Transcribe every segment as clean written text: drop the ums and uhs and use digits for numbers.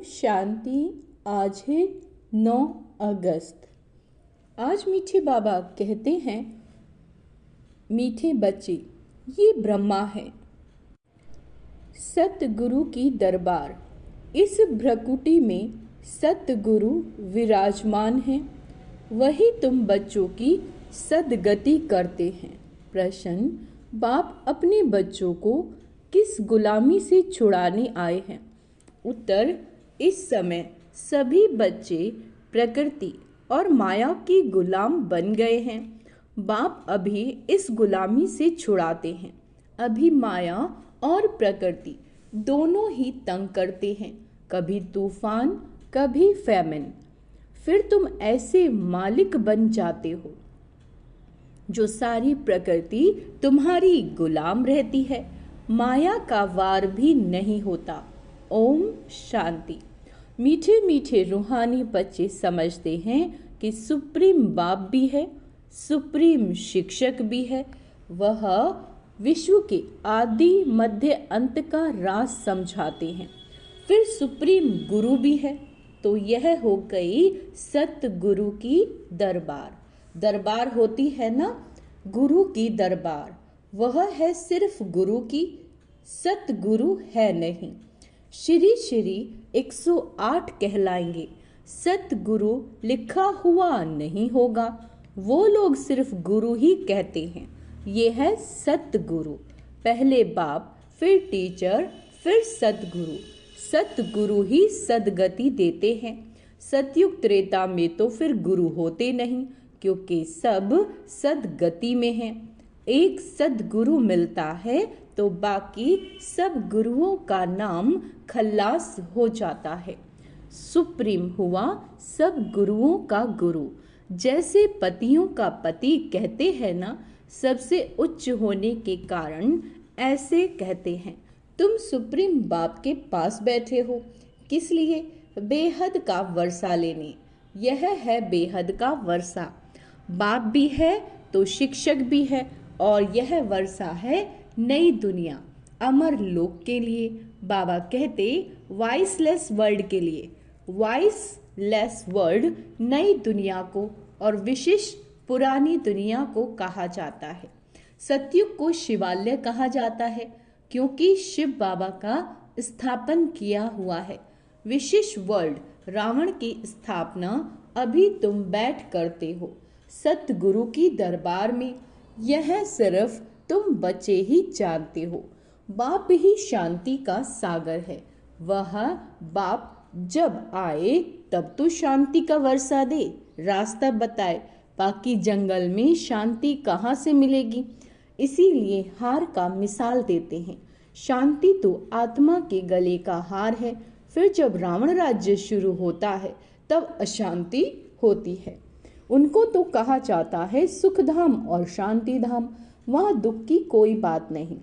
शांति। आज है 9 अगस्त। आज मीठे बाबा कहते हैं, मीठे बच्चे, ये ब्रह्मा है। सतगुरु की दरबार। इस भ्रकुटी में सतगुरु विराजमान हैं। वही तुम बच्चों की सदगति करते हैं। प्रश्न, बाप अपने बच्चों को किस गुलामी से छुड़ाने आए हैं? उत्तर, इस समय सभी बच्चे प्रकृति और माया के गुलाम बन गए हैं। बाप अभी इस गुलामी से छुड़ाते हैं। अभी माया और प्रकृति दोनों ही तंग करते हैं, कभी तूफान, कभी फैमिन। फिर तुम ऐसे मालिक बन जाते हो जो सारी प्रकृति तुम्हारी गुलाम रहती है। माया का वार भी नहीं होता। ओम शांति। मीठे मीठे रूहानी बच्चे समझते हैं कि सुप्रीम बाप भी है, सुप्रीम शिक्षक भी है। वह विश्व के आदि मध्य अंत का राज समझाते हैं। फिर सुप्रीम गुरु भी है। तो यह हो गई सतगुरु की दरबार। दरबार होती है ना, गुरु की दरबार। वह है सिर्फ गुरु की, सतगुरु है नहीं। श्री श्री 108 कहलाएंगे। सतगुरु लिखा हुआ नहीं होगा। वो लोग सिर्फ गुरु ही कहते हैं। ये है सतगुरु। पहले बाप, फिर टीचर, फिर सतगुरु। सतगुरु ही सदगति देते हैं। सतयुग त्रेता में तो फिर गुरु होते नहीं, क्योंकि सब सदगति में हैं। एक सदगुरु मिलता है तो बाकी सब गुरुओं का नाम खल्लास हो जाता है। सुप्रीम हुआ सब गुरुओं का गुरु। जैसे पतियों का पति कहते हैं ना, सबसे उच्च होने के कारण ऐसे कहते हैं। तुम सुप्रीम बाप के पास बैठे हो, किस लिए? बेहद का वर्षा लेने। यह है बेहद का वर्षा। बाप भी है तो शिक्षक भी है, और यह वर्षा है नई दुनिया, अमर लोक के लिए। बाबा कहते वॉइसलेस वर्ल्ड के लिए। वॉइसलेस वर्ल्ड नई दुनिया को और विशिष्ट पुरानी दुनिया को कहा जाता है। सतयुग को शिवालय कहा जाता है, क्योंकि शिव बाबा का स्थापन किया हुआ है। विशिष्ट वर्ल्ड रावण की स्थापना अभी तुम बैठ करते हो सतगुरु की दरबार में। यह सिर्फ तुम बच्चे ही जानते हो। बाप ही शांति का सागर है। वह बाप जब आए तब तो शांति का वर्षा दे, रास्ता बताए। बाकी जंगल में शांति कहाँ से मिलेगी? इसीलिए हार का मिसाल देते हैं। शांति तो आत्मा के गले का हार है। फिर जब रावण राज्य शुरू होता है तब अशांति होती है। उनको तो कहा जाता है सुखधाम और शांति धाम। वहाँ दुख की कोई बात नहीं।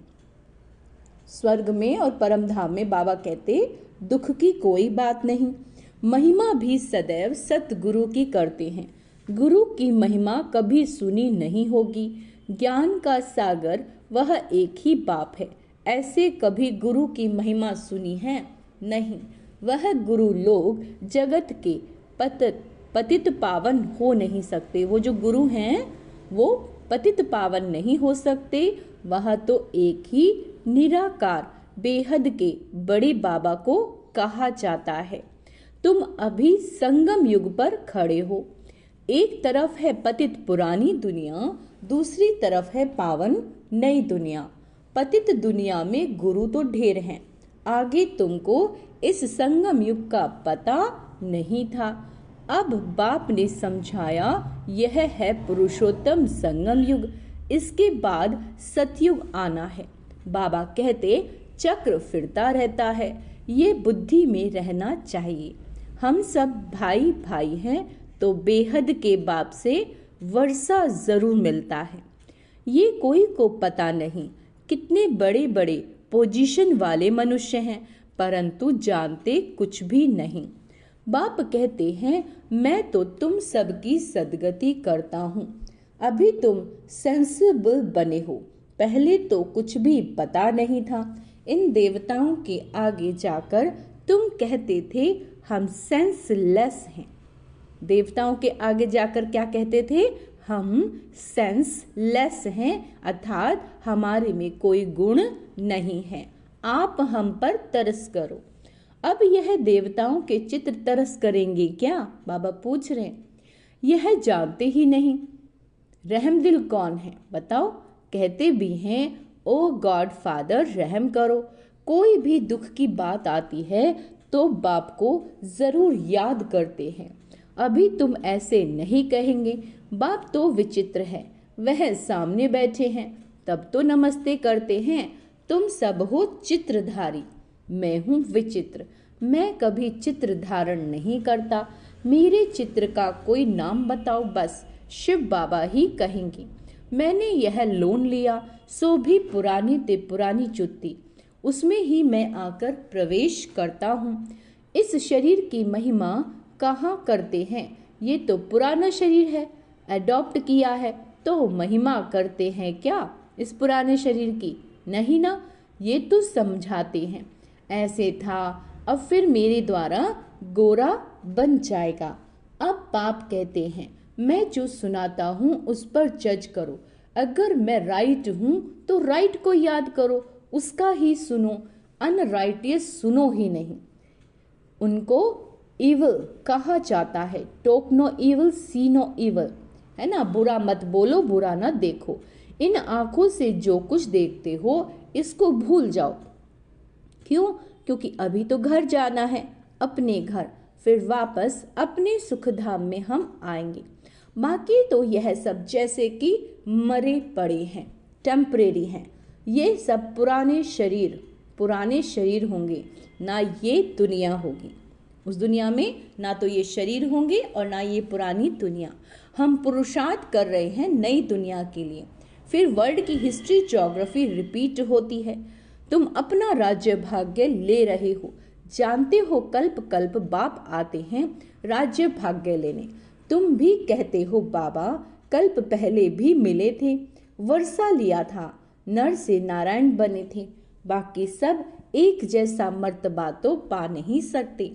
स्वर्ग में और परम धाम में बाबा कहते दुख की कोई बात नहीं। महिमा भी सदैव सतगुरु की करते हैं। गुरु की महिमा कभी सुनी नहीं होगी। ज्ञान का सागर वह एक ही बाप है। ऐसे कभी गुरु की महिमा सुनी है? नहीं। वह गुरु लोग जगत के पतित पावन हो नहीं सकते। वो जो गुरु हैं वो पतित पावन नहीं हो सकते। वह तो एक ही निराकार बेहद के बड़े बाबा को कहा जाता है। तुम अभी संगम युग पर खड़े हो। एक तरफ है पतित पुरानी दुनिया, दूसरी तरफ है पावन नई दुनिया। पतित दुनिया में गुरु तो ढेर हैं। आगे तुमको इस संगम युग का पता नहीं था। अब बाप ने समझाया, यह है पुरुषोत्तम संगम युग। इसके बाद सतयुग आना है। बाबा कहते चक्र फिरता रहता है। ये बुद्धि में रहना चाहिए। हम सब भाई भाई हैं, तो बेहद के बाप से वर्षा जरूर मिलता है। ये कोई को पता नहीं कितने बड़े बड़े पोजीशन वाले मनुष्य हैं, परंतु जानते कुछ भी नहीं। बाप कहते हैं, मैं तो तुम सबकी सदगति करता हूँ। अभी तुम सेंसिबल बने हो। पहले तो कुछ भी पता नहीं था। इन देवताओं के आगे जाकर तुम कहते थे हम सेंसलेस हैं। देवताओं के आगे जाकर क्या कहते थे? हम सेंसलेस हैं, अर्थात हमारे में कोई गुण नहीं है, आप हम पर तरस करो। अब यह देवताओं के चित्र तरस करेंगे क्या? बाबा पूछ रहे हैं। यह जानते ही नहीं रहमदिल कौन है, बताओ। कहते भी हैं ओ गॉड फादर रहम करो। कोई भी दुख की बात आती है तो बाप को जरूर याद करते हैं। अभी तुम ऐसे नहीं कहेंगे, बाप तो विचित्र है, वह सामने बैठे हैं तब तो नमस्ते करते हैं। तुम सब हो चित्रधारी, मैं हूँ विचित्र, मैं कभी चित्र धारण नहीं करता। मेरे चित्र का कोई नाम बताओ, बस शिव बाबा ही कहेंगे। मैंने यह लोन लिया सो भी पुरानी ते पुरानी जुत्ती, उसमें ही मैं आकर प्रवेश करता हूँ। इस शरीर की महिमा कहाँ करते हैं, ये तो पुराना शरीर है, अडॉप्ट किया है तो महिमा करते हैं क्या इस पुराने शरीर की? नहीं ना, ये तो समझाते हैं ऐसे था, अब फिर मेरे द्वारा गोरा बन जाएगा। अब पाप कहते हैं मैं जो सुनाता हूँ उस पर जज करो। अगर मैं राइट हूँ तो राइट को याद करो, उसका ही सुनो, अनराइटियस सुनो ही नहीं। उनको इविल कहा जाता है, टोक नो इविल सी नो इविल, है ना, बुरा मत बोलो बुरा न देखो। इन आंखों से जो कुछ देखते हो इसको भूल जाओ। क्यों? क्योंकि अभी तो घर जाना है, अपने घर, फिर वापस अपने सुखधाम में हम आएंगे। बाकी तो यह सब जैसे कि मरे पड़े हैं, टेम्परेरी हैं। ये सब पुराने शरीर होंगे, ना ये दुनिया होगी। उस दुनिया में ना तो ये शरीर होंगे और ना ये पुरानी दुनिया। हम पुरुषार्थ कर रहे हैं नई दुनिया के लिए। फिर वर्ल्ड की हिस्ट्री ज्योग्राफी रिपीट होती है। तुम अपना राज्य भाग्य ले रहे हो, जानते हो कल्प कल्प बाप आते हैं राज्य भाग्य लेने। तुम भी कहते हो बाबा कल्प पहले भी मिले थे, वर्षा लिया था, नर से नारायण बने थे। बाकी सब एक जैसा मर्तबा तो पा नहीं सकते,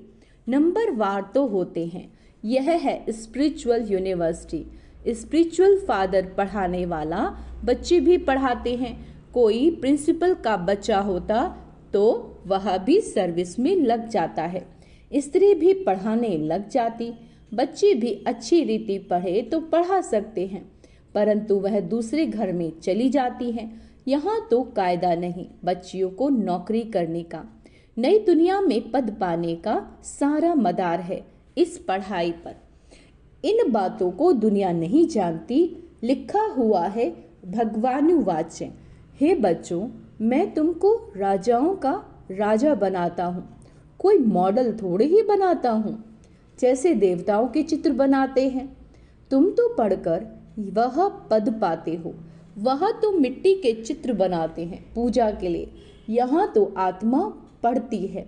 नंबर वार तो होते हैं। यह है स्पिरिचुअल यूनिवर्सिटी। स्पिरिचुअल फादर पढ़ाने वाला बच्चे भी पढ़ाते हैं। कोई प्रिंसिपल का बच्चा होता तो वह भी सर्विस में लग जाता है, स्त्री भी पढ़ाने लग जाती। बच्चे भी अच्छी रीति पढ़े तो पढ़ा सकते हैं, परंतु वह दूसरे घर में चली जाती है। यहाँ तो कायदा नहीं बच्चियों को नौकरी करने का। नई दुनिया में पद पाने का सारा मदार है इस पढ़ाई पर। इन बातों को दुनिया नहीं जानती। लिखा हुआ है भगवानुवाच्य, हे बच्चों मैं तुमको राजाओं का राजा बनाता हूँ, कोई मॉडल थोड़े ही बनाता हूँ जैसे देवताओं के चित्र बनाते हैं। तुम तो पढ़कर वह पद पाते हो, वह तो मिट्टी के चित्र बनाते हैं पूजा के लिए। यहाँ तो आत्मा पढ़ती है,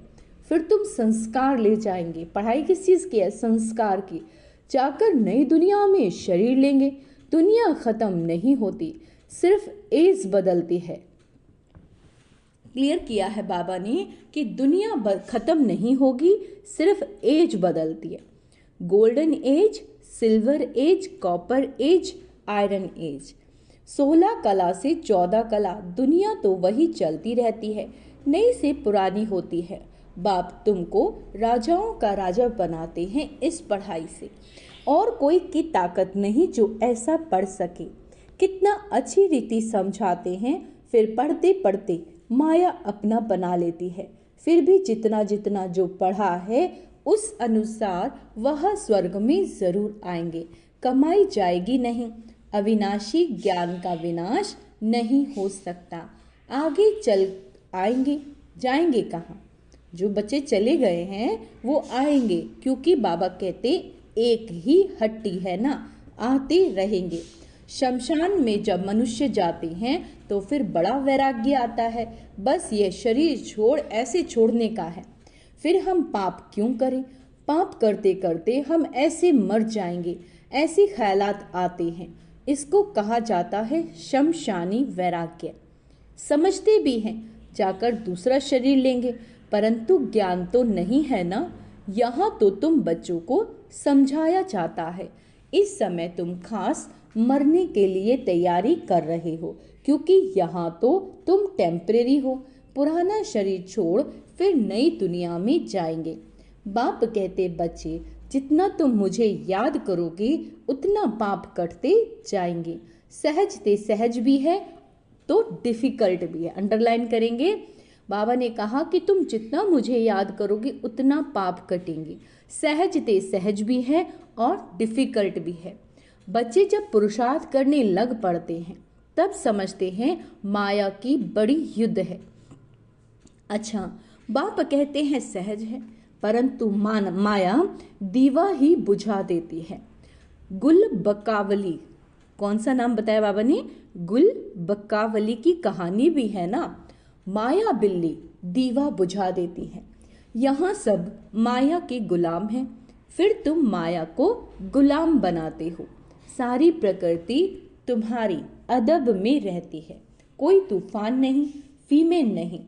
फिर तुम संस्कार ले जाएंगे। पढ़ाई किस चीज़ की है? संस्कार की। जाकर नई दुनिया में शरीर लेंगे। दुनिया खत्म नहीं होती, सिर्फ एज बदलती है। क्लियर किया है बाबा ने कि दुनिया खत्म नहीं होगी, सिर्फ एज बदलती है। Golden age, silver age, copper age, iron age. 16 कला से 14 कला, दुनिया तो वही चलती रहती है, नई से पुरानी होती है। बाप तुमको राजाओं का राजा बनाते हैं इस पढ़ाई से, और कोई की ताकत नहीं जो ऐसा पढ़ सके। कितना अच्छी रीति समझाते हैं, फिर पढ़ते पढ़ते माया अपना बना लेती है। फिर भी जितना जितना जो पढ़ा है उस अनुसार वह स्वर्ग में जरूर आएंगे। कमाई जाएगी नहीं, अविनाशी ज्ञान का विनाश नहीं हो सकता। आगे चल आएंगे, जाएंगे कहाँ? जो बच्चे चले गए हैं वो आएंगे, क्योंकि बाबा कहते एक ही हट्टी है ना, आते रहेंगे। शमशान में जब मनुष्य जाते हैं तो फिर बड़ा वैराग्य आता है, बस ये शरीर छोड़ ऐसे छोड़ने का है। फिर हम पाप क्यों करें? पाप करते करते हम ऐसे मर जाएंगे, ऐसे ख्यालात आते हैं। इसको कहा जाता है शमशानी वैराग्य। समझते भी हैं, जाकर दूसरा शरीर लेंगे, परंतु ज्ञान तो नहीं है ना। यहाँ तो तुम बच्चों को समझाया जाता है। इस समय तुम खास मरने के लिए तैयारी कर रहे हो, क्योंकि यहाँ तो तुम टेम्परेरी हो, पुराना शरीर छोड़ फिर नई दुनिया में जाएंगे। बाप कहते, बच्चे जितना तुम मुझे याद करोगे उतना पाप कटते जाएंगे। सहज ते सहज भी है तो डिफिकल्ट भी है। अंडरलाइन करेंगे। बाबा ने कहा कि तुम जितना मुझे याद करोगे उतना पाप कटेंगे। सहज ते सहज भी है और डिफिकल्ट भी है। बच्चे जब पुरुषार्थ करने लग पड़ते हैं तब समझते हैं माया की बड़ी युद्ध है। अच्छा, बाप कहते हैं सहज है, परंतु माया दीवा ही बुझा देती है। गुल बकावली, कौन सा नाम बताया बाबा ने? गुल बकावली की कहानी भी है ना। माया बिल्ली दीवा बुझा देती है। यहाँ सब माया के गुलाम हैं, फिर तुम माया को गुलाम बनाते हो। सारी प्रकृति तुम्हारी अदब में रहती है। कोई तूफान नहीं, फीमेन नहीं,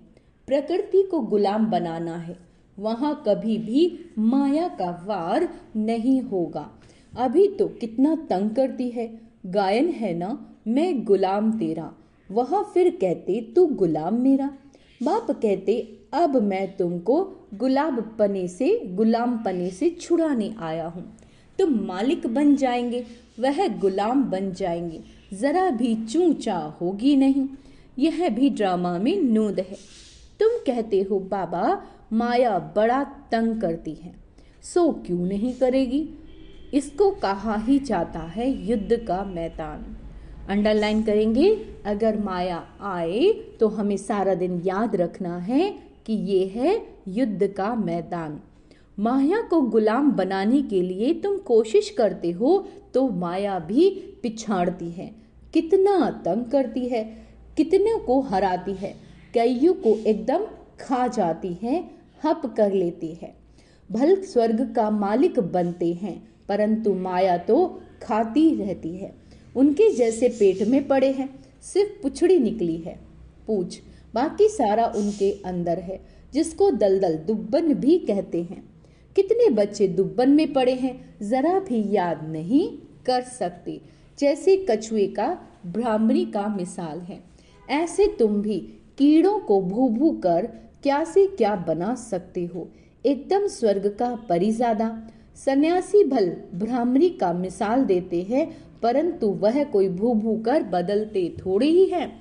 प्रकृति को गुलाम बनाना है। वहां कभी भी माया का वार नहीं होगा। अभी तो कितना तंग करती है। गायन है ना, मैं गुलाम तेरा, वहां फिर कहते तू गुलाम मेरा। बाप कहते, अब मैं तुमको गुलाम पने से छुड़ाने आया हूँ। तुम मालिक बन जाएंगे, वह गुलाम बन जाएंगे, जरा भी चूचा होगी नहीं। यह भी ड्रामा में नूद है। तुम कहते हो बाबा माया बड़ा तंग करती है, सो क्यों नहीं करेगी। इसको कहा ही जाता है युद्ध का मैदान। अंडरलाइन करेंगे। अगर माया आए तो हमें सारा दिन याद रखना है कि ये है युद्ध का मैदान। माया को गुलाम बनाने के लिए तुम कोशिश करते हो तो माया भी पिछाड़ती है, कितना तंग करती है, कितने को हराती है, कईयों को एकदम खा जाती है, हप कर लेती है। भल स्वर्ग का मालिक बनते हैं, परंतु माया तो खाती रहती है। उनके जैसे पेट में पड़े हैं, सिर्फ पुछड़ी निकली है, पूछ, बाकी सारा उनके अंदर है, जिसको दलदल दुब्बन भी कहते हैं। कितने बच्चे दुब्बन में पड़े हैं, जरा भी याद नहीं कर सकते। जैसे कछुए का भ्रामरी का मिसाल है, ऐसे तुम भी कीड़ों को भू भू कर क्या से क्या बना सकते हो। एकदम स्वर्ग का परिजादा। सन्यासी भल भ्रामरी का मिसाल देते हैं, परंतु वह कोई भू भू कर बदलते थोड़ी ही है।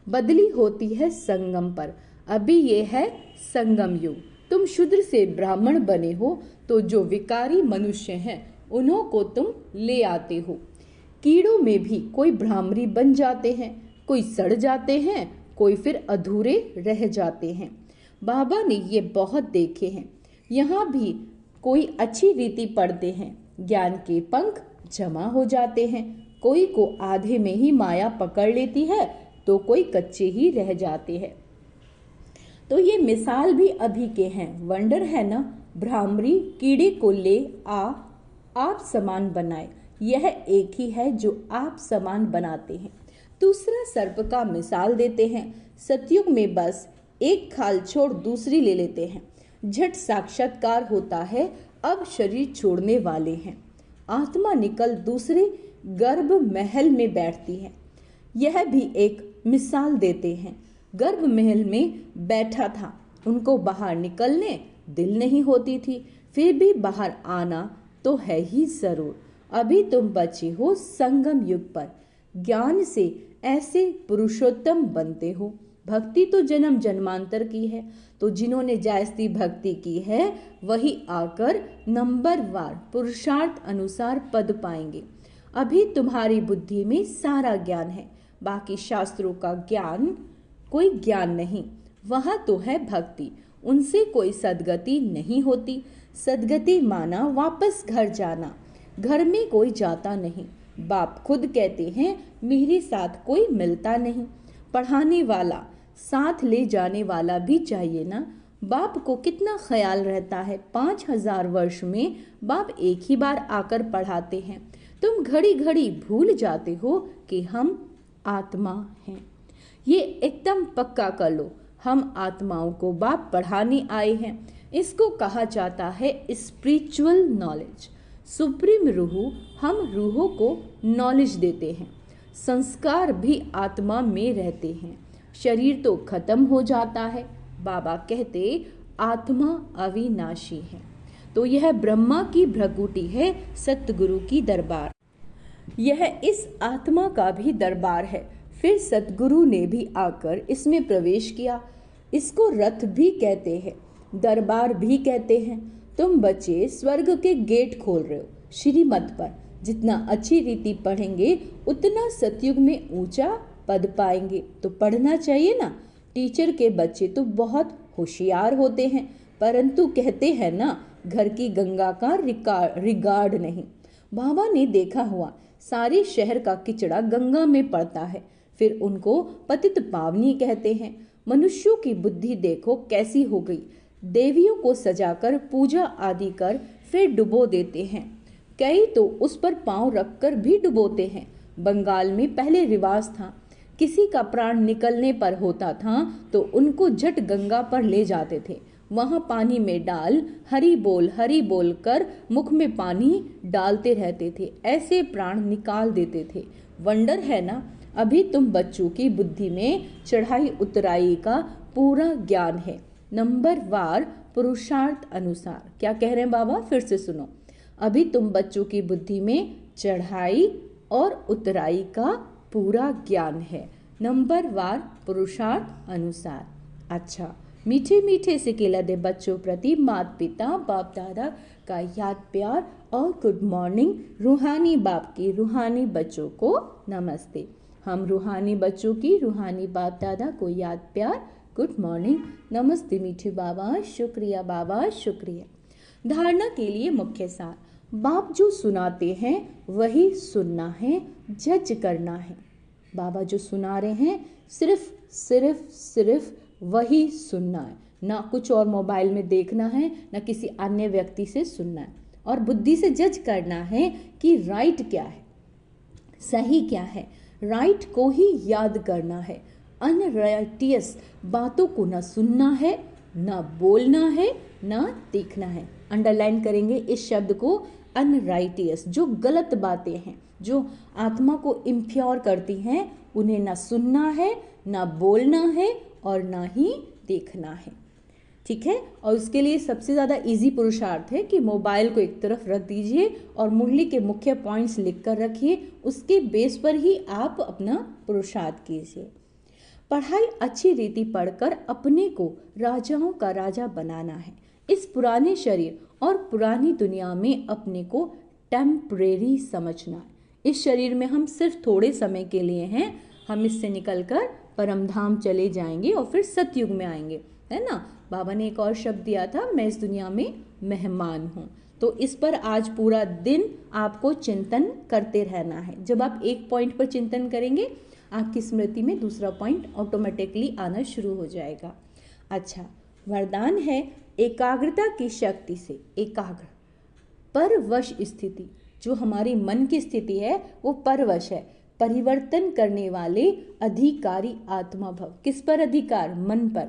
बदली होती है संगम पर। अभी ये है संगम युग। तुम शूद्र से ब्राह्मण बने हो तो जो विकारी मनुष्य हैं उन्हों को तुम ले आते हो। कीड़ों में भी कोई भ्रामरी बन जाते हैं, कोई सड़ जाते हैं, कोई फिर अधूरे रह जाते हैं। बाबा ने ये बहुत देखे हैं। यहाँ भी कोई अच्छी रीति पढ़ते हैं, ज्ञान के पंख जमा हो जाते हैं। कोई को आधे में ही माया पकड़ लेती है तो कोई कच्चे ही रह जाते हैं। तो ये मिसाल भी अभी के हैं। वंडर है ना, भ्रामरी कीड़े को ले आप समान बनाए। यह एक ही है जो आप समान बनाते हैं। दूसरा सर्प का मिसाल देते हैं। सतयुग में बस एक खाल छोड़ दूसरी ले लेते हैं, झट साक्षात्कार होता है। अब शरीर छोड़ने वाले हैं, आत्मा निकल दूसरे गर्भ महल में बैठती है। यह भी एक मिसाल देते हैं। गर्भ महल में बैठा था, उनको बाहर निकलने दिल नहीं होती थी, फिर भी बाहर आना तो है ही जरूर। अभी तुम बचे हो संगम युग पर। ज्ञान से ऐसे पुरुषोत्तम बनते हो। भक्ति तो जन्म जन्मांतर की है, तो जिन्होंने जायज़ी भक्ति की है वही आकर नंबरवार पुरुषार्थ अनुसार पद पाएंगे। अभी तुम्हारी बुद्धि में सारा ज्ञान है, बाकी शास्त्रों का ज्ञान कोई ज्ञान नहीं। वहाँ तो है भक्ति, उनसे कोई सदगति नहीं होती। सदगति माना वापस घर जाना, घर में कोई जाता नहीं। बाप खुद कहते हैं मेरे साथ कोई मिलता नहीं। पढ़ाने वाला, साथ ले जाने वाला भी चाहिए ना। बाप को कितना ख्याल रहता है। 5000 वर्ष में बाप एक ही बार आकर पढ़ाते हैं। तुम घड़ी घड़ी भूल जाते हो कि हम आत्मा हैं। ये एकदम पक्का कर लो। हम आत्माओं को बाप पढ़ाने आए हैं। इसको कहा जाता है स्पिरिचुअल नॉलेज। सुप्रीम रूह, हम रूहों को नॉलेज देते हैं। संस्कार भी आत्मा में रहते हैं। शरीर तो खत्म हो जाता है। बाबा कहते आत्मा अविनाशी है। तो यह ब्रह्मा की भ्रकुटी है, सतगुरु की दरबार। यह इस आत्मा का भी दरबार है। फिर सतगुरु ने भी आकर इसमें प्रवेश किया। इसको रथ भी कहते हैं, दरबार भी कहते हैं। तुम बच्चे स्वर्ग के गेट खोल रहे हो श्रीमत पर। जितना अच्छी रीति पढ़ेंगे उतना सतयुग में ऊंचा पद पाएंगे। तो पढ़ना चाहिए ना। टीचर के बच्चे तो बहुत होशियार होते हैं, परंतु कहते हैं ना, घर की गंगा का रिगार्ड नहीं। बाबा ने देखा हुआ सारे शहर का किचड़ा गंगा में पड़ता है, फिर उनको पतित पावनी कहते हैं। मनुष्यों की बुद्धि देखो कैसी हो गई। देवियों को सजाकर पूजा आदि कर फिर डुबो देते हैं। कई तो उस पर पांव रखकर भी डुबोते हैं। बंगाल में पहले रिवाज था, किसी का प्राण निकलने पर होता था तो उनको झट गंगा पर ले जाते थे। वहां पानी में डाल हरि बोल कर मुख में पानी डालते रहते थे। ऐसे प्राण निकाल देते थे। वंडर है ना। अभी तुम बच्चों की बुद्धि में चढ़ाई उतराई का पूरा ज्ञान है, नंबर वार पुरुषार्थ अनुसार। क्या कह रहे हैं बाबा, फिर से सुनो। अभी तुम बच्चों की बुद्धि में चढ़ाई और उतराई का पूरा ज्ञान है, नंबर वार पुरुषार्थ अनुसार। अच्छा, मीठे मीठे से केला दे बच्चों प्रति माता पिता बाप दादा का याद प्यार और गुड मॉर्निंग। रूहानी बाप की रूहानी बच्चों को नमस्ते। हम रूहानी बच्चों की रूहानी बाप दादा को याद प्यार, गुड मॉर्निंग, नमस्ते मीठे बाबा, शुक्रिया बाबा, शुक्रिया। धारणा के लिए मुख्य सार। बाप जो सुनाते हैं वही सुनना है, जज करना है। बाबा जो सुना रहे हैं सिर्फ सिर्फ सिर्फ वही सुनना है, ना कुछ और मोबाइल में देखना है, ना किसी अन्य व्यक्ति से सुनना है। और बुद्धि से जज करना है कि राइट क्या है, सही क्या है। राइट को ही याद करना है। अनराइटियस बातों को ना सुनना है, ना बोलना है, ना देखना है। अंडरलाइन करेंगे इस शब्द को, अनराइटियस। जो गलत बातें हैं, जो आत्मा को इम्प्योर करती हैं, उन्हें ना सुनना है, ना बोलना है और ना ही देखना है। ठीक है। और उसके लिए सबसे ज़्यादा इजी पुरुषार्थ है कि मोबाइल को एक तरफ रख दीजिए और मुरली के मुख्य पॉइंट्स लिख कर रखिए। उसके बेस पर ही आप अपना पुरुषार्थ कीजिए। पढ़ाई अच्छी रीति पढ़कर अपने को राजाओं का राजा बनाना है। इस पुराने शरीर और पुरानी दुनिया में अपने को टेम्परेरी समझना है। इस शरीर में हम सिर्फ थोड़े समय के लिए हैं। हम इससे निकलकर परमधाम चले जाएंगे और फिर सतयुग में आएंगे, है ना। बाबा ने एक और शब्द दिया था, मैं इस दुनिया में मेहमान हूँ। तो इस पर आज पूरा दिन आपको चिंतन करते रहना है। जब आप एक पॉइंट पर चिंतन करेंगे, आपकी स्मृति में दूसरा पॉइंट ऑटोमेटिकली आना शुरू हो जाएगा। अच्छा, वरदान है एकाग्रता की शक्ति से एकाग्र परवश स्थिति। जो हमारी मन की स्थिति है वो परवश है। परिवर्तन करने वाले अधिकारी आत्मा भव। किस पर अधिकार? मन पर।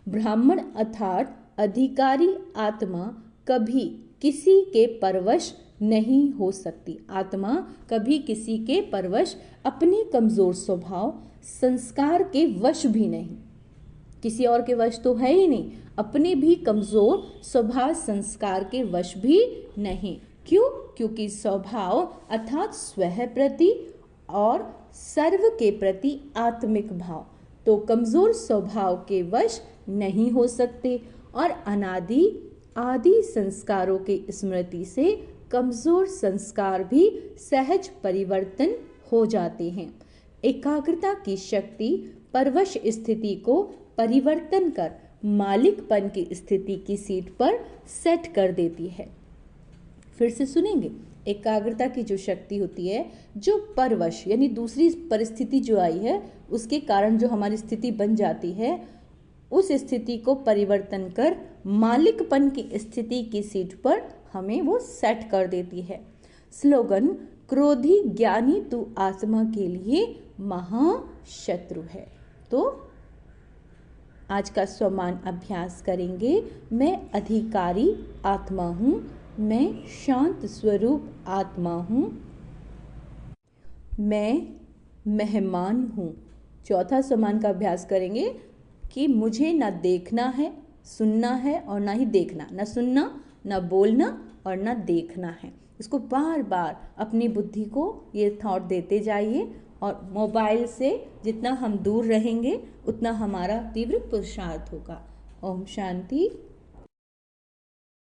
ब्राह्मण अर्थात अधिकारी आत्मा कभी किसी के परवश नहीं हो सकती। आत्मा कभी किसी के परवश, अपने कमजोर स्वभाव संस्कार के वश भी नहीं। किसी और के वश तो है ही नहीं, अपने भी कमजोर स्वभाव संस्कार के वश भी नहीं। क्यों? क्योंकि स्वभाव अर्थात स्वह प्रति और सर्व के प्रति आत्मिक भाव, तो कमजोर स्वभाव के वश नहीं हो सकते। और अनादि आदि संस्कारों के स्मृति से कमजोर संस्कार भी सहज परिवर्तन हो जाते हैं। एकाग्रता की शक्ति परवश स्थिति को परिवर्तन कर मालिकपन की स्थिति की सीट पर सेट कर देती है। फिर से सुनेंगे। एकाग्रता की जो शक्ति होती है, जो परवश यानी दूसरी परिस्थिति जो आई है उसके कारण जो हमारी स्थिति बन जाती है, उस स्थिति को परिवर्तन कर मालिकपन की स्थिति की सीट पर हमें वो सेट कर देती है। स्लोगन, क्रोधी ज्ञानी तू आत्मा के लिए महाशत्रु है। तो आज का स्वमान अभ्यास करेंगे। मैं अधिकारी आत्मा हूँ, मैं शांत स्वरूप आत्मा हूँ, मैं मेहमान हूँ। चौथा स्वमान का अभ्यास करेंगे कि मुझे न देखना है, सुनना है और ना ही देखना, न सुनना, न बोलना और न देखना है। इसको बार बार अपनी बुद्धि को ये थॉट देते जाइए और मोबाइल से जितना हम दूर रहेंगे उतना हमारा तीव्र पुरुषार्थ होगा। ओम शांति।